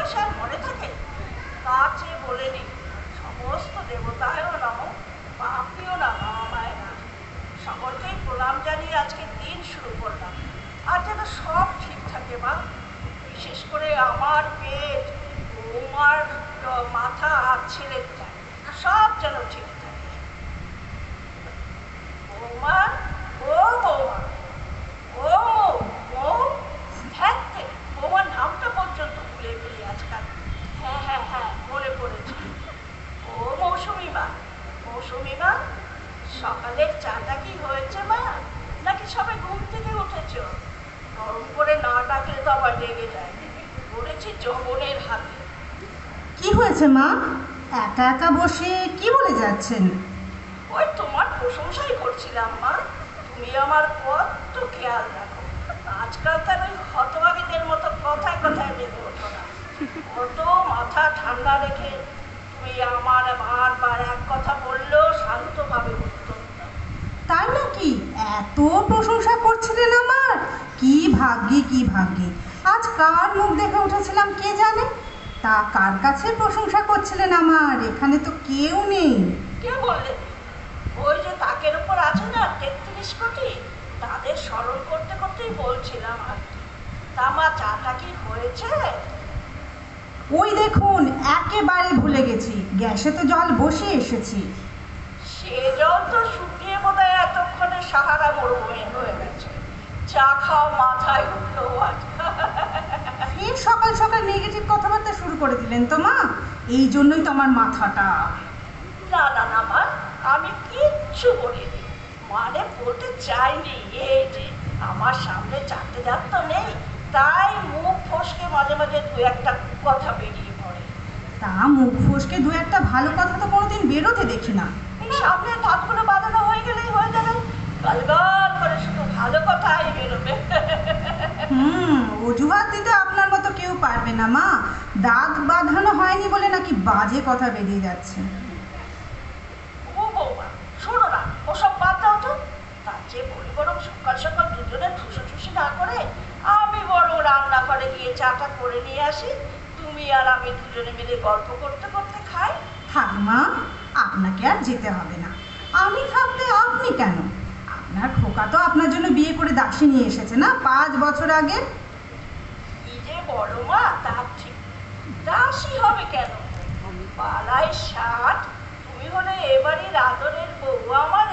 বয়সে আর মনে থাকে? তার চেয়ে বলে নি, সমস্ত দেবতায়ও নম, পাপিও না বাবা মায়েরা। সকলকেই প্রণাম জানিয়ে আজকে দিন শুরু করলাম। আর যেন সব ঠিক থাকে মা, বিশেষ করে আমার পেট, বৌমার মাথা আর ছেলেটা সব যেন ঠিক থাকে। বৌমা, ও বৌমা, ও বৌ, হ্যাঁ বৌমার নামটা পর্যন্ত ভুলে গেলি আজকাল। হ্যাঁ হ্যাঁ হ্যাঁ, মনে পড়েছে। ও মৌসুমি মা, মৌসুমি মা, সকালের চাটা কি হয়েছে মা? নাকি সবাই ঘুম থেকে উঠেছ? গরম করে না ডাকলে তো আবার লেগে যায়। পড়েছি যৌবনের হাতে। কি হয়েছে মা? একা একা বসে কি বলে যাচ্ছেন? ওই তোমার প্রশংসাই করছিলাম মা, তুমি আমার কত খেয়াল রাখো। আজকালকার ওই হতভাগীদের মতো কথায় কথায় লেগে ওঠো না। কত মাথা ঠান্ডা রেখে তুমি আমার বারবার এক কথা বললেও শান্তভাবে উত্তর দাও। তাই নাকি? এত প্রশংসা করছিলেন আমার? কি ভাগ্যি কি ভাগ্যি! আজ কার মুখ দেখে উঠেছিলাম কে জানে? তা কার কাছে প্রশংসা করছিলেন আমার? এখানে তো কেউ নেই। কে বললে? ওই যে তাকের উপর আছে না ৩৩ কোটি, তাদের স্মরণ করতে করতেই বলছিলাম আর কি। তা মা, চাটা কি হয়েছে? ওই দেখুন, একেবারে ভুলে গেছি, গ্যাসে তো জল বসিয়ে এসেছি। সে জল তো শুকিয়ে বোধহয় এতক্ষণে সাহারা মরুভূমি হয়ে গেছে। চা খাও, মাথায় উঠলো আজ। ফের সকাল সকাল নেগেটিভ কথাবার্তা শুরু করে দিলেন তো মা, এই জন্যই তো আমার মাথাটা। না না না মা, আমি কিচ্ছু বলিনি, মানে বলতে চাইনি। এই যে আমার সামনে চারটে দাঁত তো নেই, তাই মুখ ফসকে মাঝে মাঝে দু একটা কথা বেরিয়ে পড়ে। তা মুখ ফসকে দু একটা ভালো কথা তো কোনোদিন বেরোতে দেখি না। এই সামনে দাঁতগুলো বাঁধানো হয়ে গেলেই হয়ে যাবে, গলগল করে শুধু ভালো কথাই বেরোবে। অজুহাত দিতে আপনার মতো কেউ পারবে না মা। দাঁত বাঁধানো হয়নি বলে নাকি বাজে কথা বেরিয়ে যাচ্ছে। ও বৌমা, শোনো না, ওসব বাদ দাও তো। তার চেয়ে বলি বরং সকাল সকাল দুজনে ঠুসি না করে আমি বরং রান্নাঘরে গিয়ে চাটা করে নিয়ে আসি, তুমি আর আমি দুজনে মিলে গল্প করতে করতে খাই। থাক মা, আপনাকে আর যেতে হবে না। আমি থাকতে আপনি কেন? আপনার খোকা তো আপনার জন্য বিয়ে করে দাসী নিয়ে এসেছে না ৫ বছর আগে। কি যে বড় মা, তার ঠিক দাসী হবে কেন? পালায় ৬০, তুমি হলে এবারের আদরের বউ, আমার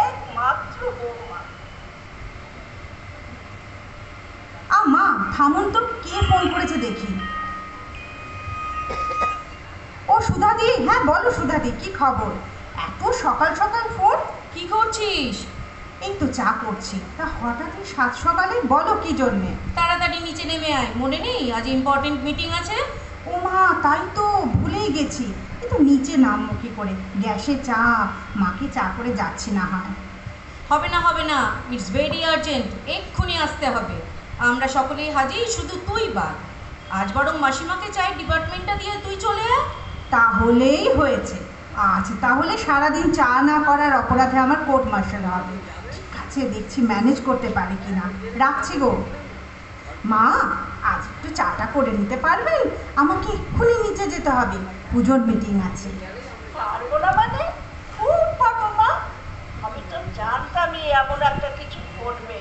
একমাত্র বৌমা। মা থামুন তো, কে ফোন করেছে দেখি। ও সুধাদি, হ্যাঁ বলো সুধাদি, কি খবর? এত সকাল সকাল ফোন? কি করছিস? এই তো চা করছি। তা হঠাৎই সাত সকালে, বলো কি জন্যে? তাড়াতাড়ি নিচে নেমে আয়, মনে নেই আজ ইম্পর্টেন্ট মিটিং আছে? ও মা, তাই তো ভুলেই গেছি। কিন্তু নিচে নামবো কি করে? গ্যাসে চা, মাকে চা করে যাচ্ছি না হয়। হবে না হবে না, ইটস ভেরি আর্জেন্ট, এক্ষুনি আসতে হবে। আমরা সকলেই হাজির, শুধু তুই বাদ। আজ বরং মাসিমাকে চাই ডিপার্টমেন্টটা দিয়ে তুই চলে আয়। তাহলেই হয়েছে। আজ তাহলে সারাদিন চা না করার অপরাধে আমার কোর্ট মার্শাল হবে। ঠিক আছে, দেখছি ম্যানেজ করতে পারি কিনা। রাখছি গো। মা, আজ একটু চাটা করে নিতে পারবেন? আমাকে এক্ষুনি নিচে যেতে হবে, পুজোর মিটিং আছে। পারবো না মানে? খুব পারবো মা। আমি তো জানতামই এমন একটা কিছু ঘটবে।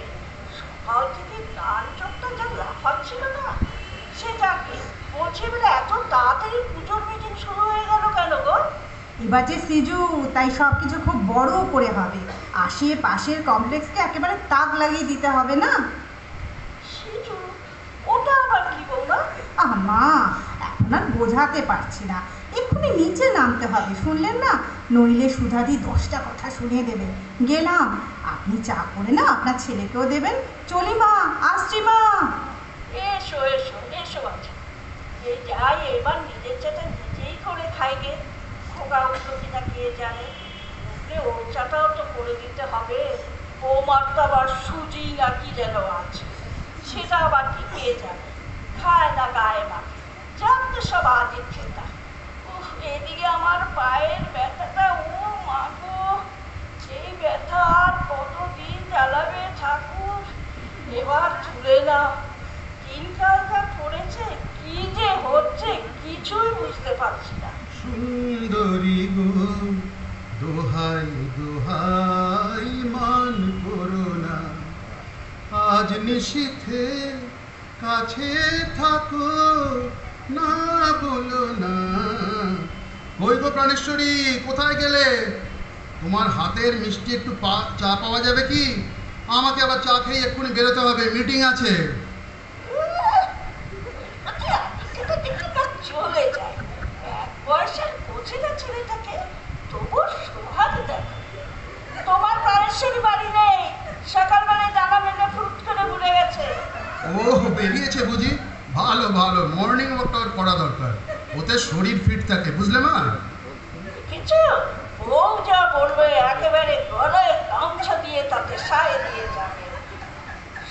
সকাল থেকে কান চোখটা যা লাফাচ্ছিল না, সেটা কি বলছি বলে এত তাড়াতাড়ি পুজোর মিটিং শুরু হয়ে গেল কেন গো? এবার যে সিজু, তাই সব কিছু খুব বড় করে হবে। আশেপাশের কমপ্লেক্সকে একেবারে তাক লাগিয়ে দিতে হবে না? সিজু? ওটা আবার কি বৌমা? মা, এখন আর বোঝাতে পারছি না। এক্ষুনি নিচে নামতে হবে, শুনলেন না? নইলে সুধাদি 10টা কথা শুনিয়ে দেবে। গেলাম। আপনি চা করে না আপনার ছেলেকেও দেবেন। চলি মা, আসছি মা। এসো এসো এসো আছে। যে যাই এবার নিজের চাটা নিজেই করে খাই গে। খোকা উঠলো কিনা কে জানে। উঠলে ওর চাটাও তো করে দিতে হবে। বৌমার তো আবার সুজি না কি যেন আছে, সেটা আবার কি কে জানে। খায় না গায়ে মাখে, জানতে সব আজের খেতা। এদিকে আমার পায়ের ব্যথাটা, ও মা গো, এই ব্যথা আর কতদিন জ্বালাবে ঠাকুর। এবার তুলে না, দিনকাল যা পড়েছে, কি যে হচ্ছে পারছি না। সুন্দরী গো, দোহাই দোহাই মান করো না, আজ নিশীথে কাছে থাকো, না বলো না। কই গো প্রাণেশ্বরী, কোথায় গেলে? তোমার হাতের মিষ্টি একটু চা পাওয়া যাবে কি? আমাকে আবার চা খেয়ে এক্ষুনি বেরোতে হবে, মিটিং আছে। চলে যায়, এক বয়সের বোঝে না ছেলেটাকে, তবু সোহাগ দেখো। তোমার প্রাণেশ্বরী বাড়ি নেই, সকালবেলায় ডানা মেলে ফুট করে উড়ে গেছে। ও বেরিয়েছে বুঝি? ভালো ভালো, মর্নিং ওয়াকটা করা দরকার, ওতে শরীর ফিট থাকে, বুঝলে মা? কিছু বউ যা বলবে একেবারে গলায় গামছা দিয়ে তাতে সায় দিয়ে যাবে।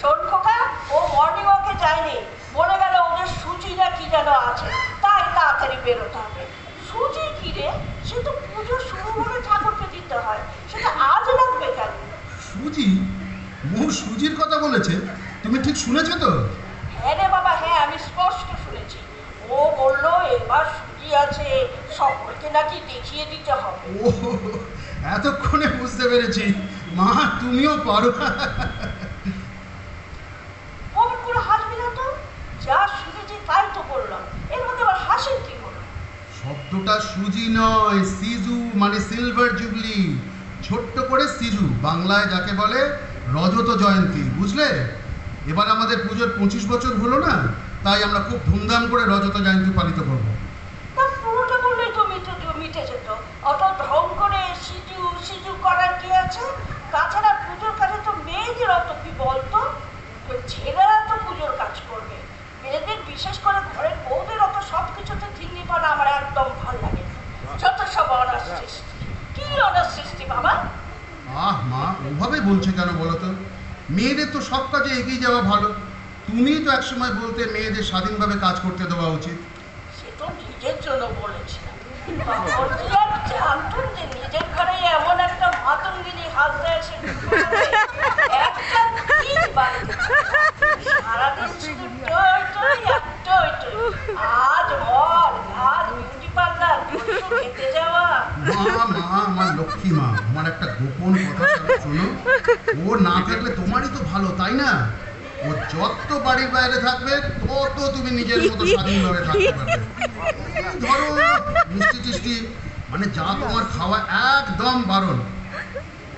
শোন খোকা, ও মর্নিং ওয়াকে যায়নি, বলে গেল ওদের সুচি না কি যেন আছে, তাই তাড়াতাড়ি বেরোতে হবে। সুচি কি রে? সে তো পুজো শুরু হলে ঠাকুরকে দিতে হয়, সেটা আজ লাগবে কেন? সুজি? মৌ সুজির কথা বলেছে? তুমি ঠিক শুনেছো তো? হ্যাঁ রে বাবা, হ্যাঁ, আমি স্পষ্ট শুনেছি। ও বললো এবার সুজি আছে, সকলকে নাকি দেখিয়ে দিতে হবে। ও এতক্ষণে বুঝতে পেরেছি, মা তুমিও পারো। অমন করে হাসবি না তো, যা শুনেছি তাই তো বললাম, এর মধ্যে আবার হাসির কি হলো? শব্দটা সুজি নয়, সিজু, মানে সিলভার জুবলি। ছোট্ট করে সিজু, বাংলায় যাকে বলে রজত জয়ন্তী, বুঝলে? এবার আমাদের পুজোর 25 বছর হলো না, তাই আমরা খুব ধুমধাম করে রজত জয়ন্তী পালিত করব। তা পুরোটা বললেই তো মিটে যেত, অত ঢং করে সিজু সিজু করার কি আছে? তাছাড়া পুজোর কাজে তো মেয়েদের অত কি বলতো, ছেলেরা তো পুজোর কাজ করবে, মেয়েদের বিশেষ করে ঘরের বউদের অত সব কিছুতে ঠিকনি পানা আমার একদম ভালো লাগে না। যত সব অনার সৃষ্টি, কি অনার সৃষ্টি বাবা? আহ মা, ওভাবে বলছে কেন বলো তো? মেয়েদের তো সব কাজে এগিয়ে যাওয়া ভালো। তুমি তো একসময় বলতে মেয়েদের স্বাধীনভাবে কাজ করতে দেওয়া উচিত। সে তো নিজের জন্য বলেছিলাম, তখন কি আর জানতুম যে নিজের ঘরে এমন একটা মাতঙ্গিনী হাত দেয় সে একটা দিন বাড়িতে সারাদিন শুধু টই টই আর টই টই, আজ মল, আজ বিউটি পার্লার, খেতে যাওয়া। মা মা, আমার লক্ষ্মী মা, আমার একটা গোপন কথা শোনো। ও না থাকলে তোমারই তো ভালো, তাই না? ও যত বাড়ির বাইরে থাকবে তত তুমি নিজের মতো স্বাধীনভাবে থাকতে পারবে। ধরো মিষ্টি টিষ্টি, মানে যা তোমার খাওয়া একদম বারণ,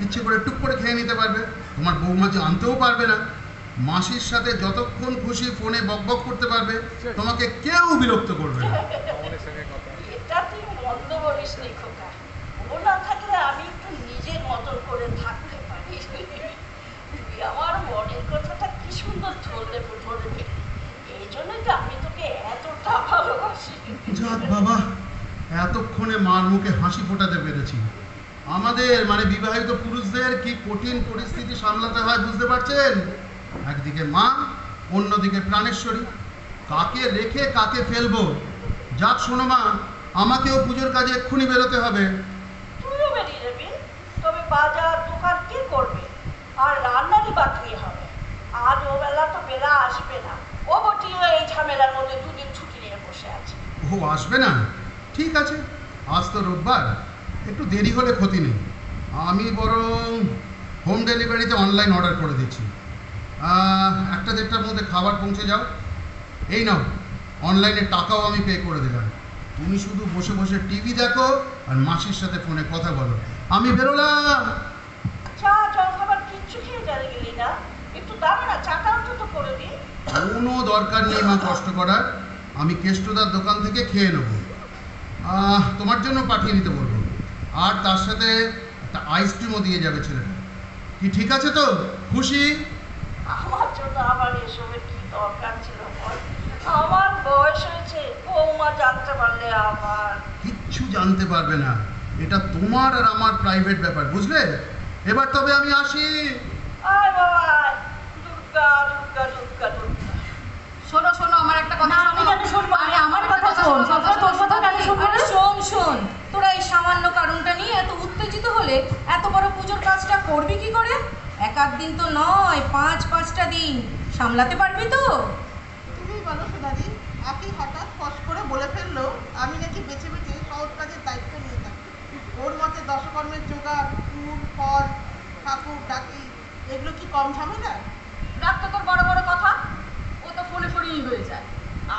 ইচ্ছে করে টুক করে খেয়ে নিতে পারবে। তোমার বৌমা যে আনতেও পারবে না। মাসির সাথে যতক্ষণ খুশি ফোনে বকবক করতে পারবে, তোমাকে কেউ বিরক্ত করবে না। এটা তুই মন্দ বলিস নি খোকা, ও না থাকলে আমি একটু নিজের মতন করে থাকতে পারি। তুই আমার মনের কথাটা কি সুন্দর ধরে ফেলি, এই জন্যই তো আমি তোকে এতটা ভালোবাসি। যাক বাবা, এতক্ষণে মার মুখে হাসি ফোটাতে পেরেছি। আমাদের মানে বিবাহিত পুরুষদের কি কঠিন পরিস্থিতি সামলাতে হয় বুঝতে পারছেন? একদিকে মা, অন্যদিকে প্রাণেশ্বরী, কাকে রেখে কাকে ফেলবো। যাক শোনো মা, আমাকেও পুজোর কাজে এক্ষুনি বেরোতে হবে। তুইও বেরিয়ে যাবি? তবে বাজার দোকান কে করবে, আর রান্নারই বা কি হবে? আজ ও বেলা তো বেলা আসবে না, ও বটিও এই ঝামেলার মধ্যে দুদিন ছুটি নিয়ে বসে আছে। ও আসবে না? ঠিক আছে, আজ তো রোববার, একটু দেরি হলে ক্ষতি নেই। আমি বরং হোম ডেলিভারিতে অনলাইন অর্ডার করে দিচ্ছি। 1-1:30টার মধ্যে খাবার পৌঁছে যাও। এই নাও, অনলাইনে টাকাও আমি পে করে দিলাম। তুমি শুধু বসে বসে টিভি দেখো আর মাসির সাথে ফোনে কথা বলো। আমি বেরোলাম। চা জল খাবার কিচ্ছু খেয়ে গেলি না? একটু দাঁড়া না, চাটা অন্তত করে দিই। কোনো দরকার নেই মা কষ্ট করার, আমি কেষ্টদার দোকান থেকে খেয়ে নেবো। তোমার জন্য পাঠিয়ে দিতে বলবো, আর তার সাথে একটা আইসক্রিমও দিয়ে যাবে ছেলেটা। কি ঠিক আছে তো? খুশি? আমার জন্য আবার এসবের কি দরকার ছিল বল? আমার বয়স হয়েছে, বৌমা জানতে পারলে আমার। কিচ্ছু জানতে পারবে না, এটা তোমার আর আমার প্রাইভেট ব্যাপার, বুঝলে? এবার তবে আমি আসি। আয় বাবা আয়, দুর্গা দুর্গা দুর্গা দুর্গা। শোনো শোনো, আমার একটা কথা না, আমি কেন শুনবো? আরে আমার কথা শোন, সবসময় তোর কথা কেন শুনবো না? শোন শোন, তোরা এই সামান্য কারণটা নিয়ে এত উত্তেজিত হলে এত বড় পুজোর কাজটা করবি কি করে? এক আধ দিন তো নয়, 5-5টা দিন সামলাতে পারবি তো? তুমি বলো সুদাদি, আপনি হঠাৎ ফস করে বলে ফেললো আমি নাকি বেঁচে দশকর্মের জোগাড়, ফুল ফল, ঠাকুর ডাকি, এগুলো কি কম ঝামেলা? রাখতো তোর বড় বড় কথা, ও তো ফোনে ফোনেই হয়ে যায়।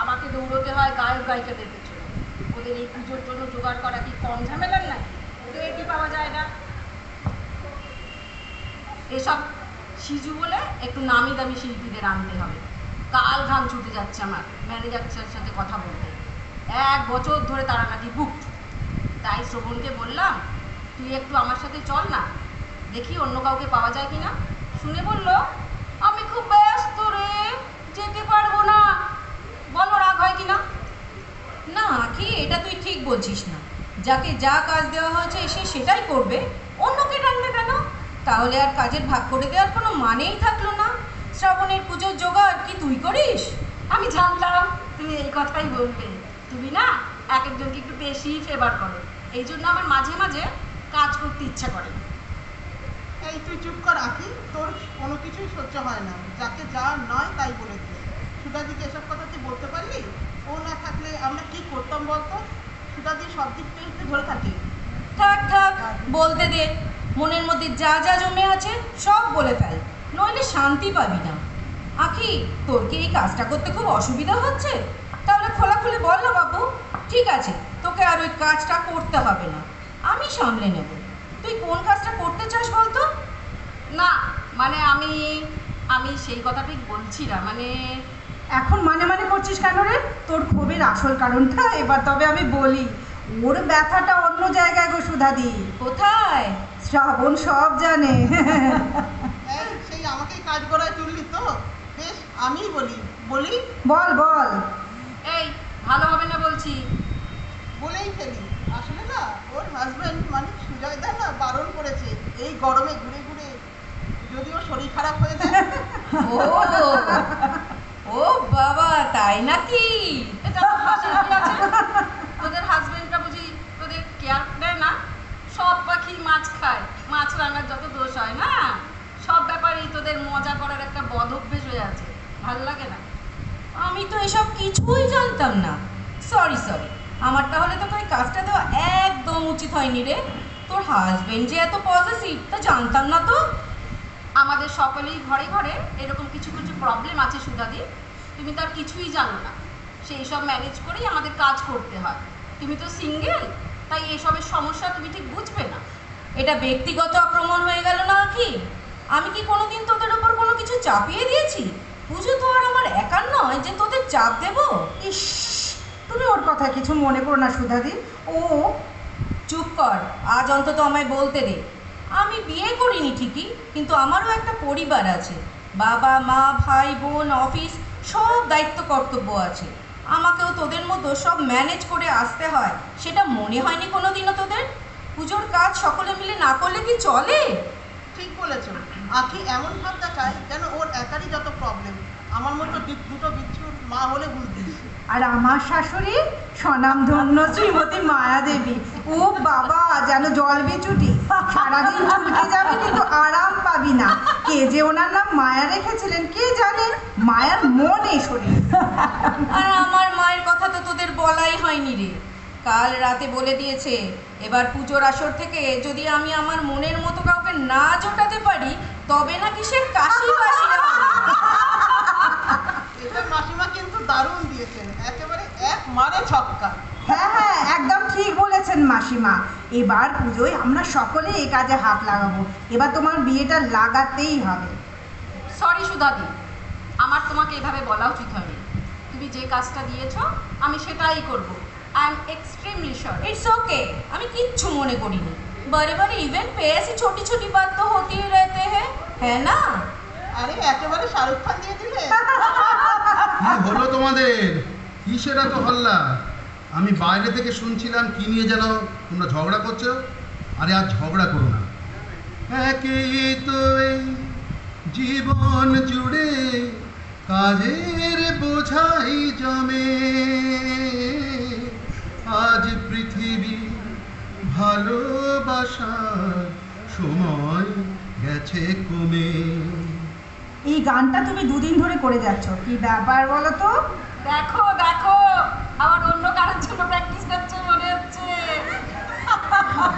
আমাকে দৌড়তে হয় গায়ক গায়িকাদের পেছনে। ওদের এই পুজোর জন্য জোগাড় করা কি কম ঝামেলার নাকি? ডেটই পাওয়া যায় না। এসব সিজু বলে একটু নামি দামি শিল্পীদের আনতে হবে। কাল ঘাম ছুটে যাচ্ছে আমার ম্যানেজারের সাথে কথা বলতে। 1 বছর ধরে তারা নাকি বুক। তাই শ্রবণকে বললাম, তুই একটু আমার সাথে চল না, দেখি অন্য কাউকে পাওয়া যায় কিনা। শুনে বলল, আমি খুব ব্যস্ত রে, যেতে পারবো না। বলো রাগ হয় কিনা? না কি, এটা তুই ঠিক বলছিস না। যাকে যা কাজ দেওয়া হয়েছে সে সেটাই করবে, অন্যকে টানবে কেন? তাহলে আর কাজের ভাগ করে দেওয়ার কোনো মানেই থাকলো না। শ্রাবণের পুজোর জোগাড় কি তুই করিস? আমি জানতাম তুমি এই কথাই বলবে। তুমি না এক একজনকে একটু বেশি ফেভার করো, এই জন্য আমার মাঝে মাঝে কাজ করতে ইচ্ছা করে না। এই তুই চুপ কর আঁকি, তোর কোনো কিছুই সহ্য হয় না। যাকে যা নয় তাই বলেছে। সুধাদিকে এসব কথা তুই বলতে পারলি? ও না থাকলে আমরা কি করতাম বলতো? সুধাদি সব দিক থেকে ধরে থাকি। থাক থাক, বলতে দে। মনের মধ্যে যা যা জমে আছে সব বলে ফেল, নইলে শান্তি পাবি না। আখি, তোর কি এই কাজটা করতে খুব অসুবিধা হচ্ছে? তাহলে খোলাখুলি বল না বাবু। ঠিক আছে, তোকে আর ওই কাজটা করতে হবে না, আমি সামলে নেব। তুই কোন কাজটা করতে চাস বলতো? না মানে আমি সেই কথা ঠিক বলছি না, মানে এখন মানে মানে করছিস কেন রে? তোর ক্ষোভের আসল কারণটা এবার তবে আমি বলি। ওর ব্যথাটা অন্য জায়গায় গো সুধাদি। কোথায়? শ্রাবণ সব জানে। এই সেই আমাকেই কাজ করায় তুললি তো? বেশ, আমিই বলি। বল বল। এই ভালো হবে না বলছি। বলেই ফেলি। আসলে না, ওর হাজব্যান্ড মানে সুজয়দা না বারণ করেছে এই গরমে ঘুরে ঘুরে যদি ওর শরীর খারাপ হয়ে যায়। ও ও বাবা, তাই নাকি? এটা তো হাসির কি আছে? তোদের হাজবেন্ডরা বুঝি তোদের কেয়ার দেয় না? সব পাখি মাছ খায়, মাছ রাঙার যত দোষ হয় না, সব ব্যাপারেই তোদের মজা করার একটা বদ অভ্যেস হয়ে আছে। ভালো লাগে না? আমি তো এসব কিছুই জানতাম না। সরি, আমার তাহলে তোকে ওই কাজটা দেওয়া একদম উচিত হয়নি রে। তোর হাজবেন্ড যে এত পজিটিভ তা জানতাম না তো। আমাদের সকলেই ঘরে ঘরে এরকম কিছু কিছু প্রবলেম আছে সুধাদি, তুমি তার কিছুই জানো না। সেই সব ম্যানেজ করেই আমাদের কাজ করতে হয়। তুমি তো সিঙ্গেল, তাই এসবের সমস্যা তুমি ঠিক বুঝবে না। এটা ব্যক্তিগত আক্রমণ হয়ে গেল না কি? আমি কি কোনোদিন তোদের ওপর কোনো কিছু চাপিয়ে দিয়েছি? পুজো তো আর আমার একার নয় যে তোদের চাপ দেব। ইস, তুমি ওর কথা কিছু মনে করো না সুধাদি। ও চুপ কর, আজ অন্তত আমায় বলতে দে। আমি বিয়ে করিনি ঠিকই, কিন্তু আমারও একটা পরিবার আছে। বাবা মা ভাই বোন অফিস সব দায়িত্ব কর্তব্য আছে। আমাকেও তোদের মতো সব ম্যানেজ করে আসতে হয়, সেটা মনে হয়নি কোনোদিনও তোদের? পুজোর কাজ সকলে মিলে না করলে কি চলে? ঠিক বলেছ। আঁকি এমন ভাব দেখায় যেন ওর একারই যত প্রবলেম। আমার মতো দুটো বিচ্ছুর মা হলে বুঝতিস। আর আমার শাশুড়ি স্বনামধন্য শ্রীমতী মায়া দেবী। ও বাবা, যেন জল বিচুটি। সারাদিন চুলকে যাবে কিন্তু আরাম পাবি না। কে যে ওনার নাম মায়া রেখেছিলেন কে জানে। মায়ার মন এই শরীর। আর আমার মায়ের কথা তো তোদের বলাই হয়নি রে। কাল রাতে বলে দিয়েছে, এবার পুজোর আসর থেকে যদি আমি আমার মনের মতো কাউকে না জোটাতে পারি তবে নাকি সে কাশি কাশি হবে। এটা মাসিমা কিন্তু দারুণ দিয়েছেন, একেবারে এক মারে ছক্কা। হ্যাঁ, একদম ঠিক বলেছেন মাসিমা। এবার পুজোয় আমরা সকলে এই কাজে হাত লাগাবো। এবার তোমার বিয়েটা লাগাতেই হবে। সরি সুধাদি, আমার তোমাকে এভাবে বলা উচিত হয়নি। তুমি যে কাজটা দিয়েছো আমি সেটাই করব। I am extremely sorry. It's okay, আমি কিচ্ছু মনে করিনি। বারে বারে ইভেন্ট पे ऐसी छोटी छोटी बात तो होती ही रहते हैं, है ना? আরে একেবারে শাহরুখ খান দিয়ে দিলে। কি হলো তোমাদের? কিসের এত হল্লা? আমি বাইরে থেকে শুনছিলাম কি নিয়ে যেন তোমরা ঝগড়া করছো। আরে আর ঝগড়া করো না। একই তো এই জীবন জুড়ে কাজের বোঝাই জমে, আজ পৃথিবী ভালোবাসার সময় গেছে কমে। এই গানটা তুমি দুদিন ধরে করে যাচ্ছ, কি ব্যাপার বলো তো? দেখো আবার অন্য কারোর জন্য প্র্যাকটিস করছে মনে হচ্ছে।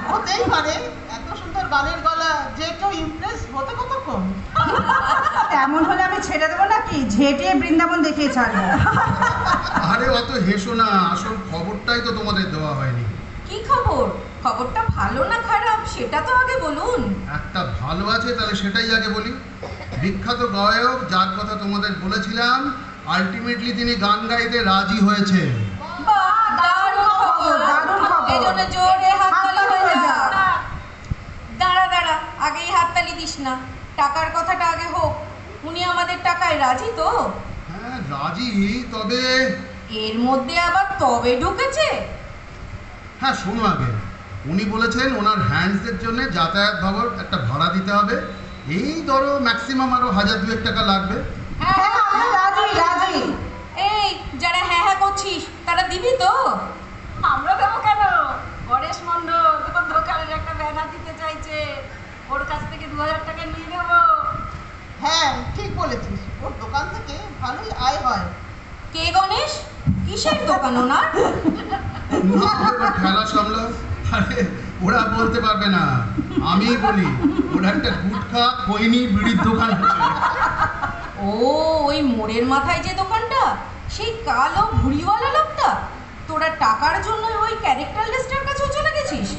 হতে হতেই পারে, এত সুন্দর গানের গলা, যে কেউ ইমপ্রেস হতে কতক্ষণ? তেমন হলে আমি ছেড়ে দেবো নাকি, ঝেঁটিয়ে বৃন্দাবন দেখিয়ে ছাড়বো। আরে অত হেসো না, আসল খবরটাই তো তোমাদের দেওয়া হয়নি। কি খবর? খবরটা ভালো না খারাপ সেটা তো আগে বলুন। একটা ভালো আছে, তাহলে সেটাই আগে বলি। বিখ্যাত গায়ক, যার কথা তোমাদের বলেছিলাম, আলটিমেটলি তিনি গান গাইতে রাজি হয়েছে। বাহ, দারুণ খবর, দারুণ খবর। এজন্য জোরে হাততালি হাততালি হয়ে হয়ে যা। যাক। দাঁড়া দাঁড়া, আগেই হাততালি দিস না, টাকার কথাটা আগে হোক। উনি আমাদের টাকায় রাজি তো? হ্যাঁ রাজি, তবে এর মধ্যে আবার তবে ঢুকেছে? হ্যাঁ শোনো আগে, উনি বলেছেন ওনার হ্যান্ডসদের জন্য যাতায়াত বাবদ একটা ভাড়া দিতে হবে। এই ধরো ম্যাক্সিমাম আরো 1000-2000 টাকা লাগবে। হ্যাঁ, আমি রাজি রাজি। এই যারা হ্যাঁ হ্যাঁ করছিস তারা দিবি তো? আমরা দেবো কেন? গণেশ মণ্ডল তোর দোকানের একটা ব্যানার দিতে চাইছে, ওর কাছ থেকে 2000 টাকা নিয়ে নেবো। হ্যাঁ ঠিক বলেছিস, ওর দোকান থেকে ভালোই আয় হয়। কে গণেশ? কিসের দোকান ওনার? না, ওরা খেলা সামলাও। আরে ওরা বলতে পারবে না, আমি বলি। ওরা একটা গুটখা খৈনি বিড়ির দোকান আছে। ও, ওই মোড়ের মাথায় যে দোকানটা, সেই কালো ভুড়িওয়ালা লোকটা? তোরা টাকার জন্য ওই ক্যারেক্টারলেসটার কাছেও চলে গেছিস?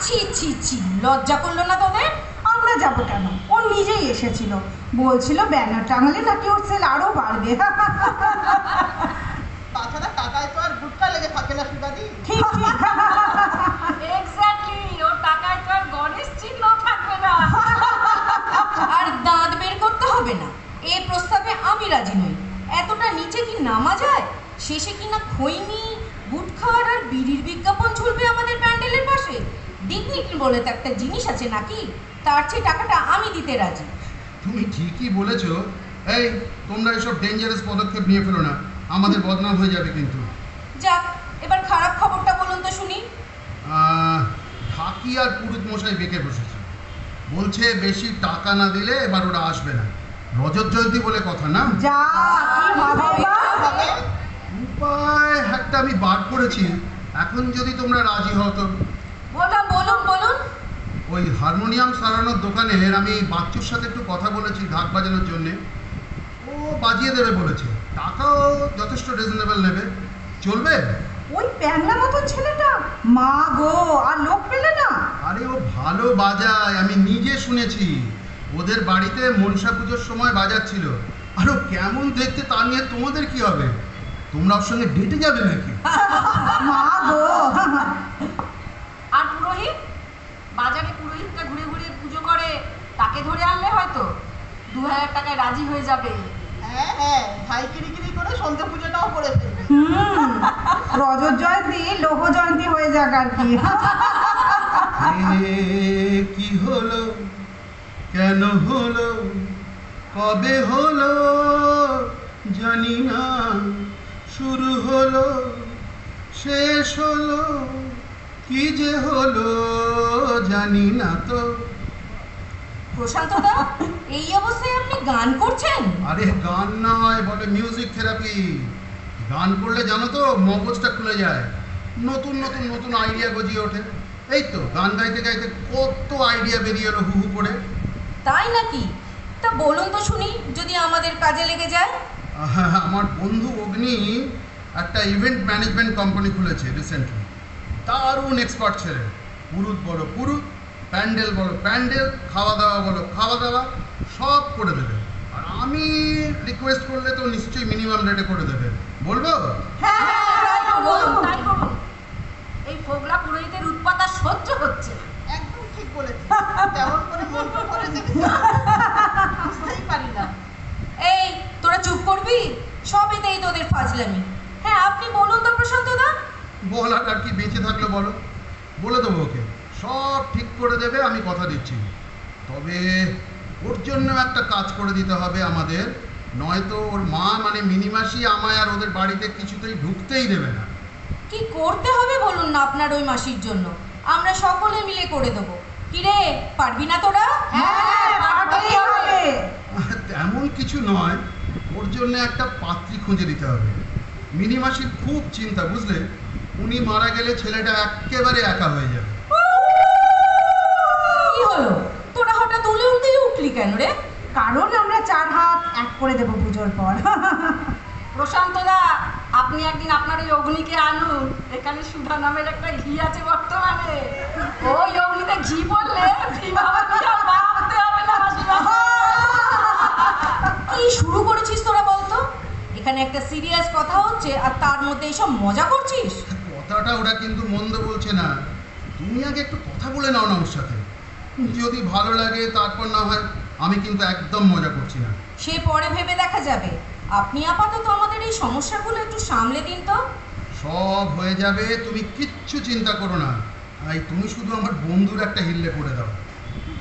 ছি ছি ছি, লজ্জা করলো না তোদের? আমরা যাবো কেন, ও নিজেই এসেছিল, বলছিল ব্যানার টাঙালে নাকি ওর সেল আরো বাড়বে। তাছাড়া টাকায় তো আর গুটকা লেগে থাকে না সুদাদি। ঠিক ঠিক। এক্স্যাক্টলি, ওর টাকায় তো আর গণেশ চিহ্ন থাকবে না। আর দাঁত বের করতে হবে না, এ প্রস্তাবে আমি রাজি নই। এতটা নিচে কি নামা যায়? শেষে কিনা খৈনি, গুটখাওয়ার আর বিড়ির বিজ্ঞাপন ঝুলবে আমাদের প্যান্ডেলের পাশে। ডিগনিটি বলে তো একটা জিনিস আছে নাকি? তার চেয়ে টাকাটা আমি দিতে রাজি। তুমি ঠিকই বলেছো। এই তোমরা এসব ডেঞ্জারাস পদক্ষেপ নিয়ে ফেলো না, আমাদের বদনাম হয়ে যাবে কিন্তু। যাক, এবার খারাপ খবরটা বলুন তো শুনি। ঢাকি আর পুরুত মশাই বেঁকে বসেছে, বলছে বেশি টাকা না দিলে এবার ওরা আসবে না। রজত জয়ন্তী বলে কথা না? যা কি হবে বা? তবে উপায় একটা আমি বার করেছি, এখন যদি তোমরা রাজি হও তো। বলুন বলুন বলুন। ওই হারমোনিয়াম সারানোর দোকানের আমি বাচ্চুর সাথে একটু কথা বলেছি ঢাক বাজানোর জন্যে। ও বাজিয়ে দেবে বলেছে, টাকাও যথেষ্ট রিজনেবল নেবে। চলবে? ওই প্যাংলা মতন ছেলেটা, মা গো, আর লোক পেলে না? আরে ও ভালো বাজায়, আমি নিজে শুনেছি। ওদের বাড়িতে মনসা পুজোর সময় বাজাচ্ছিল। আর ও কেমন দেখতে তা নিয়ে তোমাদের কি হবে? তোমরা ওর সঙ্গে ডেটে যাবে নাকি? মা গো। আর পুরোহিত, বাজারে পুরোহিতটা ঘুরে ঘুরে পুজো করে, তাকে ধরে আনলে হয়তো 2000 টাকায় রাজি হয়ে যাবে। হ্যাঁ হ্যাঁ, ভাই কিরিকিরি করে সন্ধ্যে পুজোটাও করে ফেলবে। রজত জয়ন্তী লৌহ জয়ন্তী হয়ে যাক আর কি। কি হলো, কেন হলো, কবে হলো জানি না, শুরু হলো শেষ হলো, কি যে হলো জানি না তো। প্রশান্ত দা, এই অবস্থায় আপনি গান করছেন? আরে গান নয়, বলে মিউজিক থেরাপি। গান করলে জানো তো মগজটা খুলে যায়, নতুন নতুন নতুন আইডিয়া গজিয়ে ওঠে। এই তো গান গাইতে গাইতে কত আইডিয়া বেরিয়ে এলো হু হু করে। তাই নাকি? তা বলুন তো শুনি, যদি আমাদের কাজে লেগে যায়। আমার বন্ধু অগ্নি একটা ইভেন্ট ম্যানেজমেন্ট কোম্পানি খুলেছে রিসেন্টলি। দারুণ এক্সপার্ট ছেলে। পুরুত বলো পুরুত, প্যান্ডেল বলো প্যান্ডেল, খাওয়া দাওয়া বলো খাওয়া দাওয়া, সব করে দেবে। আর আমি রিকোয়েস্ট করলে তো নিশ্চয়ই মিনিমাম রেটে করে দেবে। বলবো? হ্যাঁ তাই করুন, বলুন। তাই করুন। এই ফোগলা পুরোহিতের উৎপাত আর সহ্য হচ্ছে না। একদম ঠিক বলেছিস, তেমন করে মন করে দেখেছি, বুঝতেই পারি না। এই তোরা চুপ করবি? সবেতেই তোদের ফাজলামি। হ্যাঁ আপনি বলুন তো প্রশান্ত দা। বলার আর কি বেঁচে থাকলে বলো, বলে দেবো ওকে, সব ঠিক করে দেবে, আমি কথা দিচ্ছি। তবে ওর জন্য একটা কাজ করে দিতে হবে আমাদের, নয়তো ওর মা মানে মিনিমাসি আমায় আর ওদের বাড়িতে কিছুতেই ঢুকতেই দেবে না। কি করতে হবে বলুন না আপনার ওই মাসির জন্য, আমরা সকলে মিলে করে দেবো। কিরে, পারবি না তোরা? হ্যাঁ, পারতেই হবে। তেমন কিছু নয়, ওর জন্য একটা পাত্রী খুঁজে দিতে হবে। মিনিমাসির খুব চিন্তা, বুঝলে, উনি মারা গেলে ছেলেটা একেবারে একা হয়ে যাবে। কেন রে? কারণ আমরা 4 হাত এক করে দেবো পুজোর পর। প্রশান্তদা, আপনি একদিন আপনার ওই অগ্নিকে আনুন। এখানে সুধা নামের একটা ঘি আছে বর্তমানে। ওই অগ্নিতে ঘি পড়লে ভাবতে হবে না মাসিমা। কি শুরু করেছিস তোরা বলতো? এখানে একটা সিরিয়াস কথা হচ্ছে আর তার মধ্যে এইসব মজা করছিস। কথাটা ওরা কিন্তু মন্দ বলছে না, তুমি আগে একটু কথা বলে নাও না ওর সাথে, যদি ভালো লাগে তারপর না হয়। আমি কিন্তু একদম মজা করছি না। সে পরে ভেবে দেখা যাবে। আপনি আপাতত আমাদের এই সমস্যাগুলো একটু সামলে দিন তো। সব হয়ে যাবে, তুমি কিচ্ছু চিন্তা করো না। তুমি শুধু আমার বন্ধুর একটা হিল্লে করে দাও।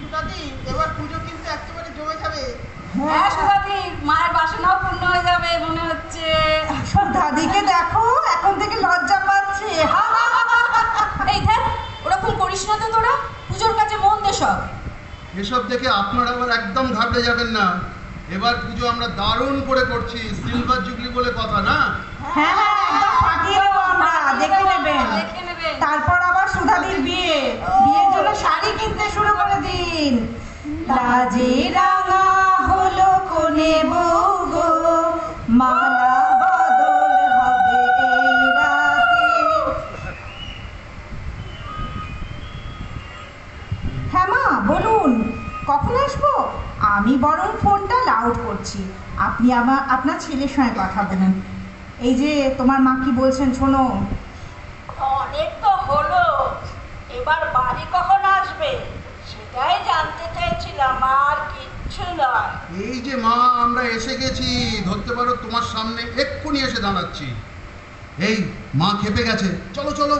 সুধাদি, এবার পুজো কিন্তু একেবারে জমে যাবে। হ্যাঁ সুধাদি, মায়ের বাসনাও পূর্ণ হয়ে যাবে মনে হচ্ছে। দাদিকে দেখো, এখন থেকে লজ্জা পাচ্ছে। এই দেখ, ওরকম করিস না তো তোরা। পুজোর কাজে মন দে সব। এসব দেখে আপনারা আবার একদম ঘাবড়ে যাবেন না। এবার পুজো আমরা দারুণ করে করছি, সিলভার জুবলি বলে কথা না। হ্যাঁ হ্যাঁ, একদম ফাটিয়ে দেবো আমরা, দেখে নেবেন। দেখে নেবেন। তারপর আবার সুধাদির বিয়ে, বিয়ের জন্য শাড়ি কিনতে শুরু করে দিন। লাজে রাঙা হলো কোনে বউ গো, মালা বদল হবে এই রাতে। হ্যাঁ মা, বলুন কখন আসবো? আমি বরং ফোনটা লাউড করছি, আপনি আপনার ছেলের সঙ্গে কথা বলুন। এই যে তোমার মা কি বলছেন শোনো। অনেক তো হলো, এবার বাড়ি কখন আসবে সেটাই জানতে চাইছিলাম, আর কিচ্ছু নয়। এই যে মা, আমরা এসে গেছি, ধরতে পারো তোমার সামনে এক্ষুনি এসে দাঁড়াচ্ছি। এই মা খেপে গেছে, চলো চলো।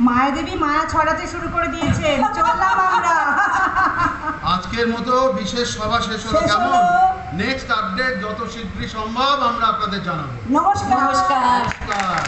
মায়া দেবী মায়া ছড়াতে শুরু করে দিয়েছে, চললাম আমরা। আজকের মতো বিশেষ সভা শেষ হলো। শেষ কেমন? হলো। নেক্সট আপডেট যত শীঘ্রই সম্ভব আমরা আপনাদের জানাবো। নমস্কার। নমস্কার। নমস্কার।